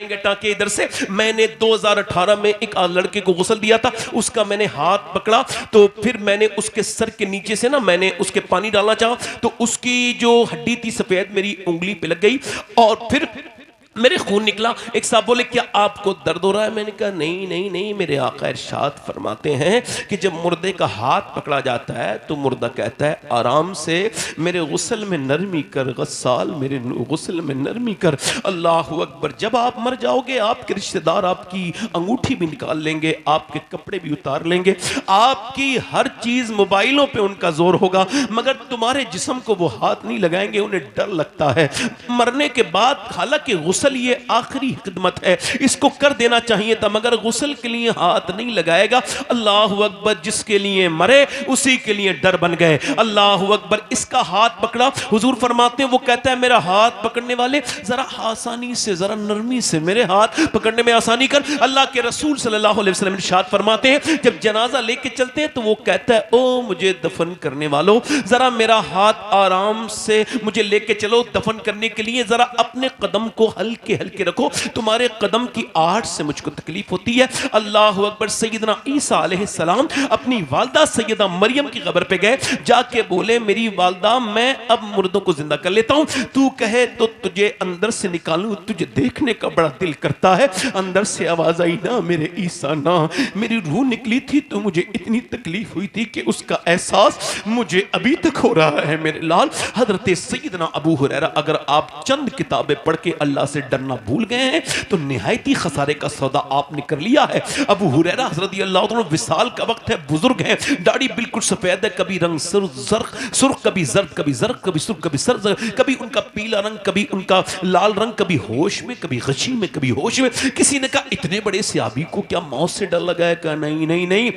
टाके इधर से। मैंने 2018 में एक लड़के को गुस्ल दिया था, उसका मैंने हाथ पकड़ा तो फिर मैंने उसके सर के नीचे से ना मैंने उसके पानी डालना चाहा तो उसकी जो हड्डी थी सफेद मेरी उंगली पे लग गई और फिर मेरे खून निकला। एक साहब बोले क्या आपको दर्द हो रहा है? मैंने कहा नहीं नहीं नहीं, मेरे आका इरशाद फरमाते हैं कि जब मुर्दे का हाथ पकड़ा जाता है तो मुर्दा कहता है आराम से मेरे गुस्ल में नरमी कर गस्साल, मेरे गुस्ल में नरमी कर। अल्लाह अकबर। जब आप मर जाओगे आपके रिश्तेदार आपकी अंगूठी भी निकाल लेंगे, आपके कपड़े भी उतार लेंगे, आपकी हर चीज मोबाइलों पे उनका जोर होगा, मगर तुम्हारे जिस्म को वो हाथ नहीं लगाएंगे। उन्हें डर लगता है मरने के बाद। हालांकि गुस्ल ये आखिरी खिदमत है, इसको कर देना चाहिए था, मगर गुस्ल के लिए हाथ नहीं लगाएगा। अल्लाह अकबर। जिसके लिए मरे उसी के लिए डर बन गए। अल्लाह अकबर। इसका हाथ पकड़ा, हुजूर फरमाते हैं वो कहता है मेरा हाथ पकड़ने वाले जरा आसानी से, जरा नरमी से मेरे हाथ पकड़ने में आसानी कर। अल्लाह के रसूल सल्लल्लाहु अलैहि वसल्लम इरशाद फरमाते हैं जब जनाजा लेके चलते हैं तो वो कहता है ओ मुझे दफन करने वालों जरा मेरा हाथ आराम से मुझे लेके चलो दफन करने के लिए, जरा अपने कदम को हल्के हल्के रखो, तुम्हारे कदम की आहट से मुझको तकलीफ होती है। अल्लाह अकबर। सैयदना ईसा अलैहिस्सलाम अपनी वालदा सैयदा मरियम की कब्र पे गए, जाके बोले मेरी वालदा मैं अब मुर्दों को जिंदा कर लेता हूं, तू कहे तो तुझे अंदर से निकालूं, तुझे देखने का बड़ा दिल करता है। अंदर से आवाज आई ना मेरे ईसा ना, मेरी रूह निकली थी तो मुझे इतनी तकलीफ हुई थी कि उसका एहसास मुझे अभी तक हो रहा है मेरे लाल। हजरत सैयदना अबू हुरैरा। अगर आप चंद किताबें पढ़ के अल्लाह से डरना भूल गए हैं तो निहायती खसारे का सौदा आपने कर लिया है। अबू हुरैरा रज़ी अल्लाह तआला विसाल का वक्त है, बुजुर्ग हैं, दाढ़ी बिल्कुल सफेद है, कभी रंग सुर्ख, कभी जर्द, कभी जर्द, कभी सुर्ख, कभी सर्द, कभी उनका पीला रंग, कभी उनका लाल रंग, कभी होश में, कभी गशी में, कभी होश में। किसी ने कहा इतने बड़े सहाबी को क्या मौत से डर लगा है? कहा नहीं नहीं नहीं,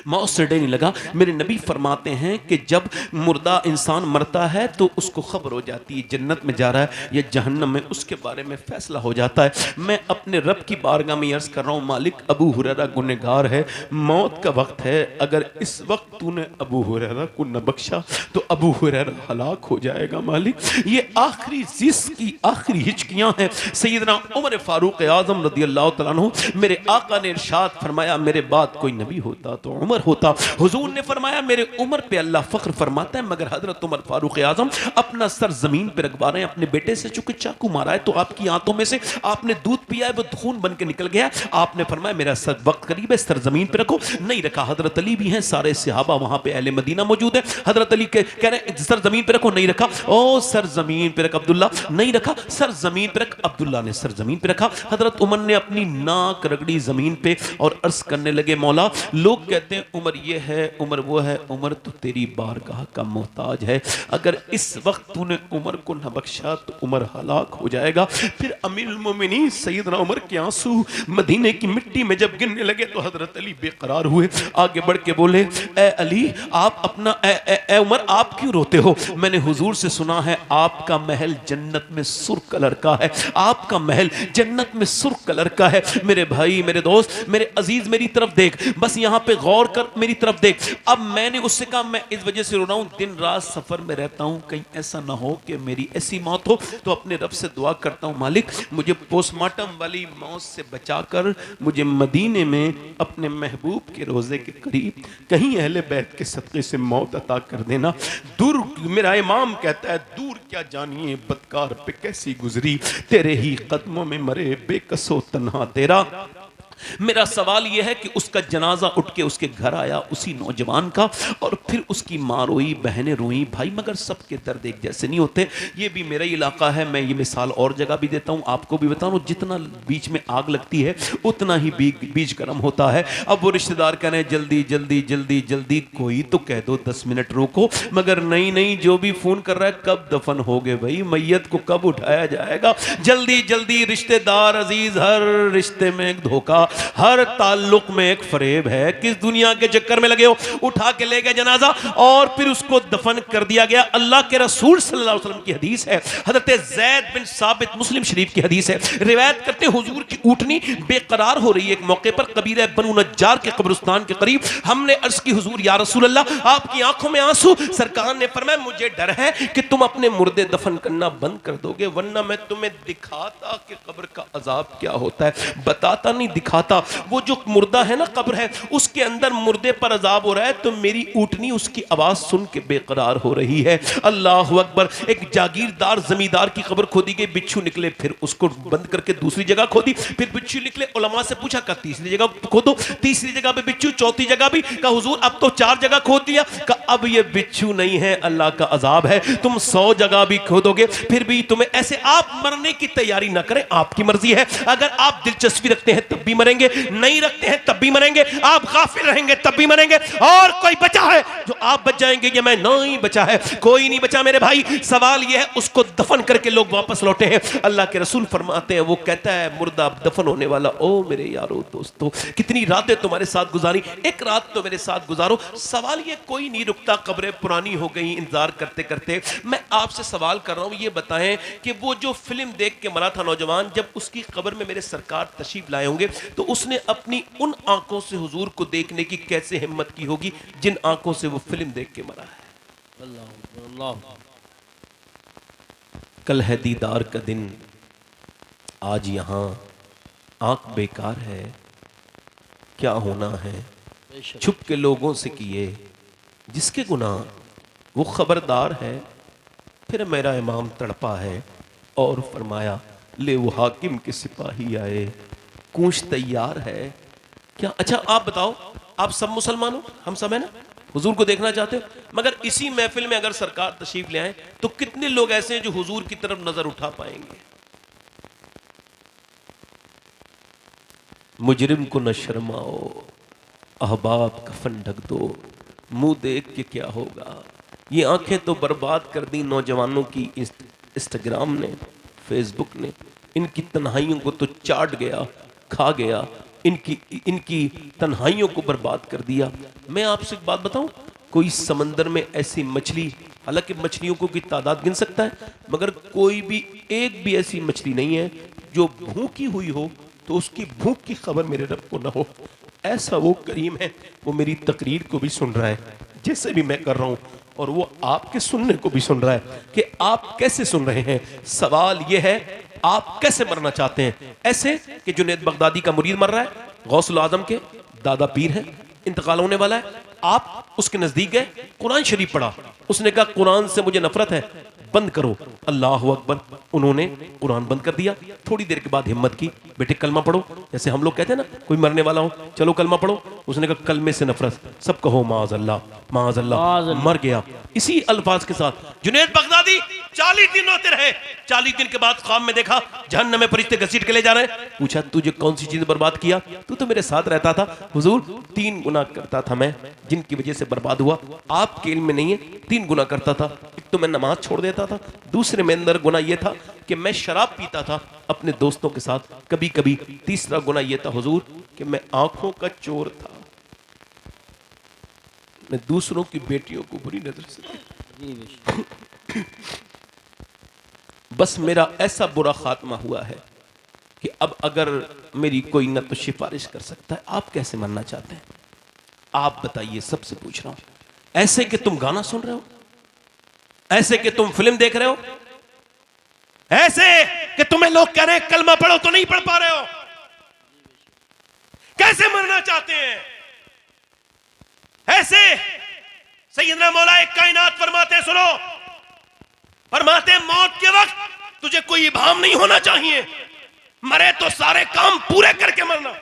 मौत से डर नहीं लगा। मेरे नबी फरमाते हैं कि जब मुर्दा इंसान मरता है तो उसको खबर हो जाती है जन्नत में जा रहा है या जहन्नम में, उसके बारे में फैसला हो जाता है। मैं अपने रब की बारगाह में अर्ज कर रहा हूँ मालिक अबू हुरैरा गुनहगार है, मौत का वक्त है, अगर इस वक्त तूने अबू हुरैरा को न बख्शा तो अबू हुरैरा हलाक हो जाएगा मालिक। ये आखिरी जिस्म की आखिरी हिचकियां हैं। सैयदना उमर फारूक आजम रज़ी अल्लाह तआला अन्हु, मेरे आका ने इरशाद फरमाया मेरे बाद कोई नबी होता तो उमर होता। हुजूर ने फरमाया मेरे उमर पे अल्लाह फख्र फरमाता है, मगर हजरत उमर फारूक आजम अपना सर जमीन पे रखवा रहे हैं अपने बेटे से, चूंकि चाकू मारा है तो आपकी आंतों में से आपने दूध पिया है, वो खून बन के निकल गया। आपने फरमाया मेरा सर वक्त करीब है, सर जमीन पे रखो। नहीं रखा। हजरत अली भी हैं, सारे सहाबा वहां पे अहले मदीना मौजूद है। हजरत अली कह रहे हैं सर जमीन पे रखो, नहीं रखा। ओ सर जमीन पे रख अब्दुल्ला, नहीं रखा। सर जमीन पे रख, अब्दुल्ला ने सर जमीन पे रखा। हजरत उमर ने अपनी नाक रगड़ी जमीन पे और अर्ज करने लगे मौला लोग कहते हैं उमर ये है, उमर वो है, उमर तो तेरी बारगाह का मोहताज है, अगर इस वक्त तूने उमर को न बख्शा तो उमर हलाक हो जाएगा। फिर अमीरुल मोमिनीन सैयदना उमर के आंसू मदीने की मिट्टी में जब गिरने लगे तो हजरत अली बेकरार हुए, आगे बढ़ के बोले ए अली आप अपना ए उमर आप क्यों रोते हो? मैंने हुजूर से सुना है आपका महल जन्नत में सुर्ख कलर का है, आपका महल जन्नत में सुर्ख कलर का है। मेरे भाई, मेरे दोस्त, मेरे अजीज, मेरी तरफ देख, बस यहाँ पे गौर कर, मेरी तरफ देख। अब मैंने उससे कहा मैं इस वजह से रो रहा हूं, दिन रात सफर में रहता हूं, कहीं ऐसा ना हो कि मेरी ऐसी मौत हो, तो अपने रब से दुआ करता हूं मालिक मुझे पोस्टमार्टम वाली मौत से बचाकर मुझे मदीने में अपने महबूब के रोजे के करीब कहीं अहले बैत के सदक़े से मौत अता कर देना। दूर, मेरा इमाम कहता है दूर क्या जानिए बदकार पे कैसी गुजरी, तेरे ही कदमों में मरे बेकसो तन्हा तेरा। मेरा सवाल यह है कि उसका जनाजा उठ के उसके घर आया उसी नौजवान का, और फिर उसकी माँ रोई, बहनें रोई, भाई, मगर सबके दर्द एक जैसे नहीं होते। ये भी मेरा इलाका है, मैं ये मिसाल और जगह भी देता हूँ, आपको भी बताऊँ, जितना बीच में आग लगती है उतना ही बीज गर्म होता है। अब वो रिश्तेदार कह रहे हैं जल्दी जल्दी जल्दी जल्दी, कोई तो कह दो 10 मिनट रोको, मगर नहीं नहीं, जो भी फोन कर रहा है कब दफन हो गए भाई, मैयत को कब उठाया जाएगा, जल्दी जल्दी। रिश्तेदार अजीज, हर रिश्ते में एक धोखा, हर ताल्लुक में एक फरेब है। किस दुनिया के चक्कर में लगे हो? उठा के ले गए जनाजा और फिर उसको दफन कर दिया गया। अल्लाह के रसूल सल्लल्लाहु अलैहि वसल्लम की हदीस है, हजरत ज़ैद बिन साबित, मुस्लिम शरीफ की हदीस है, रिवायत करते हुजूर की ऊँटनी बेकरार हो रही है। एक मौके पर कबीला बनु नज्जार के कब्रिस्तान के करीब हमने अर्ज की, हुजूर या रसूल अल्लाह, आपकी आंखों में आंसू। सरकार ने फरमाया, मुझे डर है कि तुम अपने मुर्दे दफन करना बंद कर दोगे, वरना मैं तुम्हें दिखाता कि कब्र का अजाब क्या होता है। बताता नहीं, दिखाता। वो जो मुर्दा है ना, कब्र है, उसके अंदर मुर्दे पर अजाब हो रहा है, तो मेरी ऊँटनी उसकी आवाज सुन के बेकरार हो रही है। अल्लाह अकबर। एक जागीरदार जमींदार की कब्र खोदी गई, बिच्छू निकले, फिर उसको बंद करके दूसरी जगह खोदी, फिर बिच्छू निकले। उलमा से पूछा, का तीसरी जगह खोदो, तीसरी जगह पे बिच्छू, चौथी जगह भी। का हुजूर अब तो 4 जगह खोद दिया। का अब ये बिच्छू नहीं है, अल्लाह का अजाब है, तुम 100 जगह भी खोदोगे फिर भी तुम्हें ऐसे। आप मरने की तैयारी ना करें, आपकी मर्जी है। अगर आप दिलचस्पी रखते हैं तब भी मरेंगे, नहीं रखते हैं तब भी मरेंगे। आप गाफिल रहेंगे तब भी मरेंगे। और कोई बचा है जो आप बच जाएंगे? ये मैं नहीं बचा है, कोई नहीं बचा मेरे भाई। सवाल यह है, उसको दफन करके लोग वापस लौटे हैं। अल्लाह के रसूल फरमाते हैं, वो कहता है मुर्दा दफन होने वाला, ओ मेरे यारो दोस्तों, कितनी रातें तुम्हारे साथ गुजारी, एक रात तो मेरे साथ गुजारो। सवाल ये, कोई नहीं रुकता, कब्रें पुरानी हो गई इंतजार करते करते। मैं आपसे सवाल कर रहा हूं, ये बताएं कि वो जो फिल्म देख के मरा था नौजवान, जब उसकी कब्र में मेरे सरकार तशरीफ लाए होंगे, तो उसने अपनी उन आंखों से हुजूर को देखने की कैसे हिम्मत की होगी जिन आंखों से वो फिल्म देख के मरा है। अल्लाह, कल है दीदार का दिन, आज यहां आंख बेकार है, क्या होना है छुप के लोगों से किए, जिसके गुनाह वो खबरदार है। फिर मेरा इमाम तड़पा है और फरमाया, ले वो हाकिम के सिपाही आए, कूंच तैयार है क्या? अच्छा आप बताओ, आप सब मुसलमान हो, हम सब है ना, हुजूर को देखना चाहते हो, मगर इसी महफिल में अगर सरकार तशरीफ ले आए तो कितने लोग ऐसे हैं जो हुजूर की तरफ नजर उठा पाएंगे? मुजरिम को न शर्माओ, अहबाब कफन ढक दो, मुंह देख के क्या होगा। ये आंखें तो बर्बाद कर दी नौजवानों की इंस्टाग्राम ने, फेसबुक ने। इनकी तन्हाइयों को तो चाट गया, खा गया, इनकी तन्हाइयों को बर्बाद कर दिया। मैं आपसे एक बात बताऊं, कोई समंदर में ऐसी मछली, हालांकि मछलियों को की तादाद गिन सकता है, मगर कोई भी एक भी ऐसी मछली नहीं है जो भूखी हुई हो तो उसकी भूख की खबर मेरे रब को ना हो। ऐसा वो करीम है, वो मेरी तकरीर को भी सुन रहा है जैसे भी मैं कर रहा हूं, और वो आपके सुनने को भी सुन रहा है कि आप कैसे सुन रहे हैं। सवाल ये है, आप कैसे मरना चाहते हैं? ऐसे कि जुनैद बगदादी का मुरीद मर रहा है, गौसुल आजम के दादा पीर है, इंतकाल होने वाला है, आप उसके नजदीक गए, कुरान शरीफ पढ़ा, उसने कहा कुरान से मुझे नफरत है, बंद करो। अल्लाह अकबर, उन्होंने कुरान बंद कर दिया। थोड़ी देर के बाद हिम्मत की, बेटे कलमा पढ़ो, जैसे हम लोग कहते हैं ना कोई मरने वाला हो, चलो कलमा पढ़ो। उसने कहा कलमे से नफरत, सब कहो माज अल्लाह, माज अल्लाह, मर गया। इसी अल्फाज के साथ जुनैद बगदादी 40 दिन होते रहे। 40 दिन के बाद ख्वाब में देखा जहन्नम में फरिश्ते घसीट के ले जा रहे हैं। पूछा तुझे कौन सी चीज बर्बाद किया? तू तो मेरे साथ रहता था। हुजूर 3 गुनाह करता था मैं, जिनकी वजह से बर्बाद हुआ। आपके इल्म में नहीं है, 3 गुनाह करता था। एक तो मैं नमाज छोड़ देता था, दूसरे में अंदर गुनाह यह था कि मैं शराब पीता था अपने दोस्तों के साथ कभी कभी, तीसरा गुनाह यह था हुजूर कि मैं आंखों का चोर था, मैं दूसरों की बेटियों को बुरी नजर से। बस मेरा ऐसा बुरा खात्मा हुआ है कि अब अगर मेरी कोई न तो सिफारिश कर सकता है। आप कैसे मरना चाहते हैं? आप बताइए, सबसे पूछ रहा हूं। ऐसे कि तुम गाना सुन रहे हो, ऐसे कि तुम फिल्म देख रहे हो, ऐसे कि तुम्हें लोग कह रहे हैं कलमा पढ़ो तो नहीं पढ़ पा रहे हो। कैसे मरना चाहते हैं? ऐसे सैयदना मौलाए कायनात फरमाते हैं, सुनो, फरमाते हैं मौत के वक्त तुझे कोई इबाम नहीं होना चाहिए, मरे तो सारे काम पूरे करके मरना।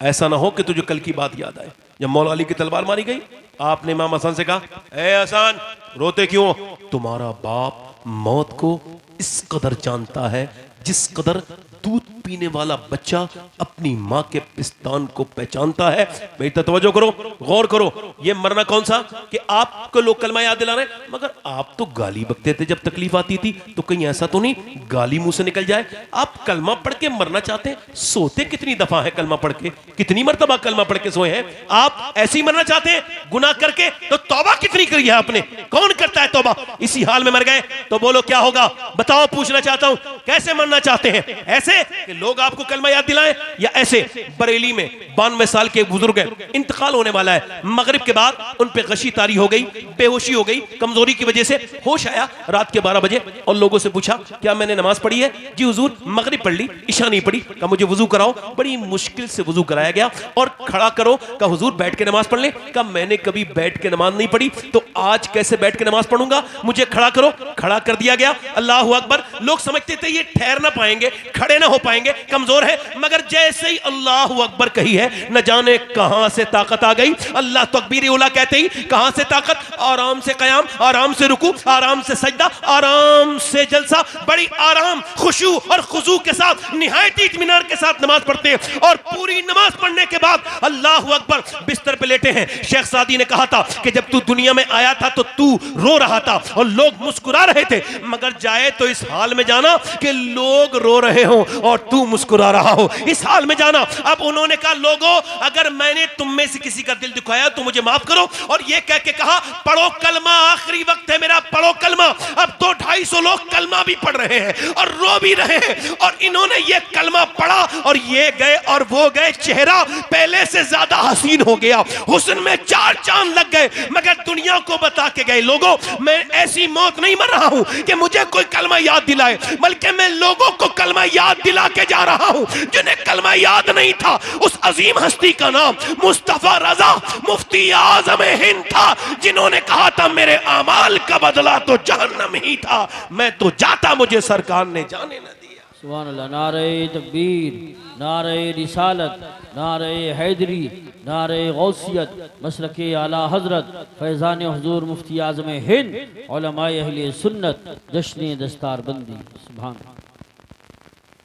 ऐसा ना हो कि तुझे कल की बात याद आए जब मौला अली की तलवार मारी गई। आपने इमाम हसन से कहा, ए हसन रोते क्यों? तुम्हारा बाप मौत को इस कदर जानता है जिस कदर दूध पीने वाला बच्चा अपनी मां के पिस्तान को पहचानता है। मेरी तवज्जो करो, गौर करो, ये मरना कौन सा कि आपको लोग कलमा याद दिला रहे हैं, मगर आप तो गाली बकते थे जब तकलीफ आती थी, तो कहीं ऐसा तो नहीं गाली मुंह से निकल जाए। आप कलमा पढ़ के मरना चाहते हैं, सोते कितनी दफा है कलमा पढ़ के, कितनी मर्तबा कलमा पढ़ के सोए हैं? आप ऐसे ही मरना चाहते हैं गुनाह करके, तो तौबा कितनी करी है आपने? कौन करता है तौबा? इसी हाल में मर गए तो बोलो क्या होगा? बताओ, पूछना चाहता हूं, कैसे मरना चाहते हैं? ऐसे कि लोग आपको कलमा याद दिलाएं, या ऐसे? बरेली में 92 साल के बुजुर्ग हैं, इंतकाल होने वाला है, मगरिब के बाद उन पे गशी तारी हो गई, बेहोशी हो गई, कमजोरी की वजह से होश आया रात के 12 बजे, और लोगों से पूछा क्या मैंने नमाज पढ़ी है? जी हुजूर मगरिब पढ़ ली, इशा नहीं पढ़ी। कहा मुझे वजू कराओ। बड़ी मुश्किल से वजू कराया गया, और खड़ा करो। कहा हुजूर बैठ के नमाज पढ़ ले। कहा मैंने कभी बैठ के नमाज नहीं पढ़ी, तो आज कैसे बैठ के नमाज पढ़ूंगा? मुझे खड़ा करो। खड़ा कर दिया गया। अल्लाह अकबर। लोग समझते थे ये ठहर ना पाएंगे, खड़े ना हो पाएंगे, कमजोर है, मगर जैसे ही अल्लाह अकबर कही है, न जाने कहां से ताकत आ गई। अल्लाह तकबीर उला कहते ही कहां से ताकत, आराम से कयाम, आराम से रुकू, आराम से सजदा, आराम से जलसा, बड़ी आराम, खुशू और खुजू के साथ, निहायत इत्मीनान के साथ नमाज पढ़ते हैं। और पूरी नमाज पढ़ने के बाद अल्लाह अकबर बिस्तर पे लेटे हैं। शेख सादी ने कहा था कि जब तू दुनिया में आया था तो तू रो रहा था और लोग मुस्कुरा रहे थे, मगर जाए तो इस हाल में जाना कि लोग रो रहे हो और तू मुस्कुरा रहा हो, इस हाल में जाना। अब उन्होंने कहा लोगों, अगर मैंने तुम में से किसी का दिल दुखाया तो मुझे माफ करो। और ये कह के कहा पढ़ो कलमा, आखिरी वक्त है मेरा, पढ़ो कलमा। अब तो 250 लोग कलमा भी पढ़ रहे हैं और रो भी रहे हैं, और इन्होंने ये कलमा पढ़ा और ये गए और वो गए, चेहरा पहले से ज्यादा हसीन हो गया, हुस्न में 4 चांद लग गए, मगर दुनिया को बता के गए लोगों मैं ऐसी मौत नहीं मर रहा हूं कि मुझे कोई कलमा याद दिलाए, बल्कि मैं लोगों को कलमा याद दिला के जा रहा हूं जिन्हें कलमा याद नहीं था। उस अजीम हस्ती का नाम मुस्तफा रजा मुफ्ती आजम हिंद था, जिन्होंने कहा था मेरे अमाल का बदला तो जहन्नम ही था, मैं तो जाता मुझे सरकार ने जाने न दिया। सुभान अल्लाह। नारे तकबीर, नारे रिसालत, नारे हैदरी, नारे गौसियत, मसलके आला हजरत फैज़ान हुजूर मुफ्ती आज़म हिंद, उलमाए अहले सुन्नत, जश्न दस्तारबंदी। सुभान।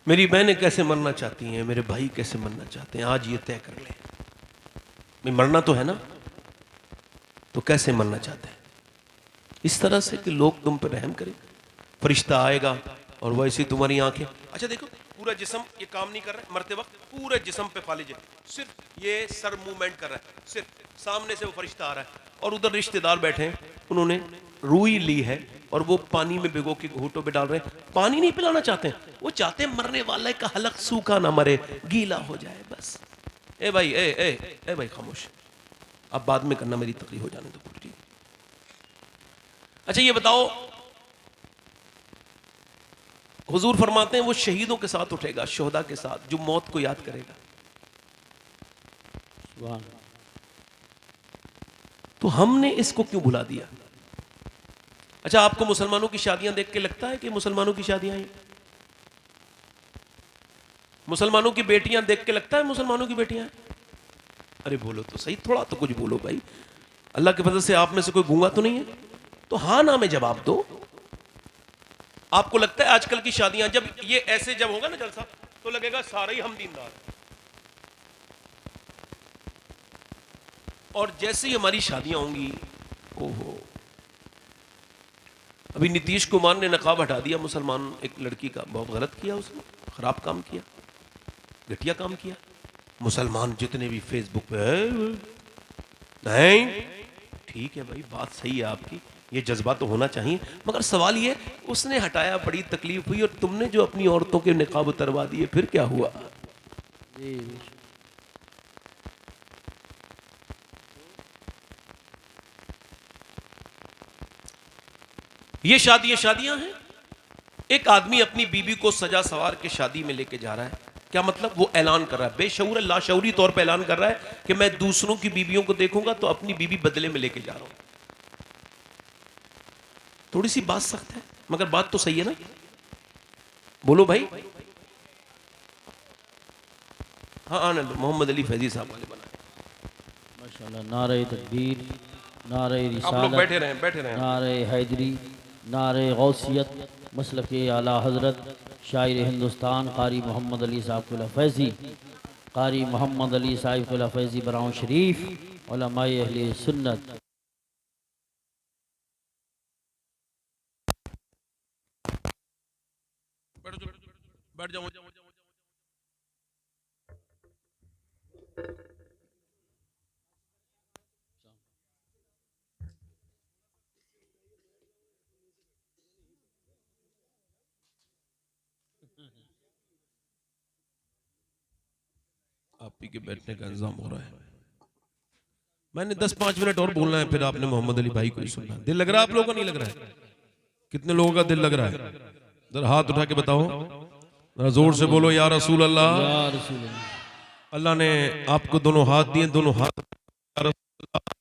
मेरी बहनें कैसे मरना चाहती हैं, मेरे भाई कैसे मरना चाहते हैं, आज ये तय कर लें। मैं मरना तो है ना, तो कैसे मरना चाहते हैं? इस तरह से कि लोग तुम पर रहम करें, फरिश्ता आएगा और वैसे तुम्हारी आंखें, अच्छा देखो पूरा जिस्म ये काम नहीं कर रहा है, मरते वक्त पूरे जिस्म पे फालिज है, सिर्फ ये सर मूवमेंट कर रहा है, सिर्फ सामने से वो फरिश्ता आ रहा है, और उधर रिश्तेदार बैठे हैं, उन्होंने रूई ली है और वो पानी में भिगो के घूंटों पे डाल रहे हैं। पानी नहीं पिलाना चाहते हैं, वो चाहते हैं मरने वाले का हलक सूखा ना मरे, गीला हो जाए बस। ए भाई ए भाई खामोश, अब बाद में करना, मेरी तकलीफ हो जाने दो पूरी। अच्छा ये बताओ, हुजूर फरमाते हैं वो शहीदों के साथ उठेगा, शोहदा के साथ, जो मौत को याद करेगा। तो हमने इसको क्यों भुला दिया? अच्छा आपको मुसलमानों की शादियां देख के लगता है कि मुसलमानों की शादियां हैं? मुसलमानों की बेटियां देख के लगता है मुसलमानों की बेटियां हैं? अरे बोलो तो सही, थोड़ा तो कुछ बोलो भाई। अल्लाह के फजल से आप में से कोई गूंगा तो नहीं है? तो हाँ ना में जवाब दो। आपको लगता है आजकल की शादियां, जब ये ऐसे जब होगा ना जलसा, तो लगेगा सारे ही हम दीनदार, और जैसे ही हमारी शादियां होंगी, ओहो। अभी नीतीश कुमार ने नकाब हटा दिया मुसलमान एक लड़की का, बहुत गलत किया उसने, खराब काम किया, घटिया काम किया। मुसलमान जितने भी फेसबुक पे है, नहीं ठीक है भाई, बात सही है आपकी, ये जज्बा तो होना चाहिए, मगर सवाल ये उसने हटाया, बड़ी तकलीफ हुई, और तुमने जो अपनी औरतों के निकाब उतरवा दिए, फिर क्या हुआ? ये शादियां हैं। एक आदमी अपनी बीबी को सजा सवार के शादी में लेके जा रहा है, क्या मतलब? वो ऐलान कर रहा है, बेशऊर लाशऊरी तौर पे ऐलान कर रहा है कि मैं दूसरों की बीबियों को देखूंगा तो अपनी बीबी बदले में लेके जा रहा हूं। थोड़ी सी बात सख्त है, मगर बात तो सही है ना? बोलो भाई। हाँ आनंद मोहम्मद अली फैजी साहब वाले बनाए माशाल्लाह। नारे तकबीर, नारे रिसालत, आप लोग बैठे रहें, नारे हैदरी, नारे गौसियत, मसलके आला हजरत शायर हिंदुस्तान कारी मोहम्मद अली साहिब फैज़ी, कारी मोहम्मद अली साहिब फैज़ी बराऊं शरीफ, उलमाए अहले सुन्नत। बैठ जाओ। आप ही के बैठने का इंतजाम हो रहा है। मैंने 10-5 मिनट और बोलना है, फिर आपने मोहम्मद अली भाई को ही सुनना। दिल लग रहा है आप लोगों को? नहीं लग रहा है? कितने लोगों का दिल लग रहा है? जरा हाथ उठा के बताओ, जरा जोर से बोलो या रसूल अल्लाह। या रसूल अल्लाह। अल्लाह ने आपको दोनों हाथ दिए, दोनों हाथ या रसूल अल्लाह।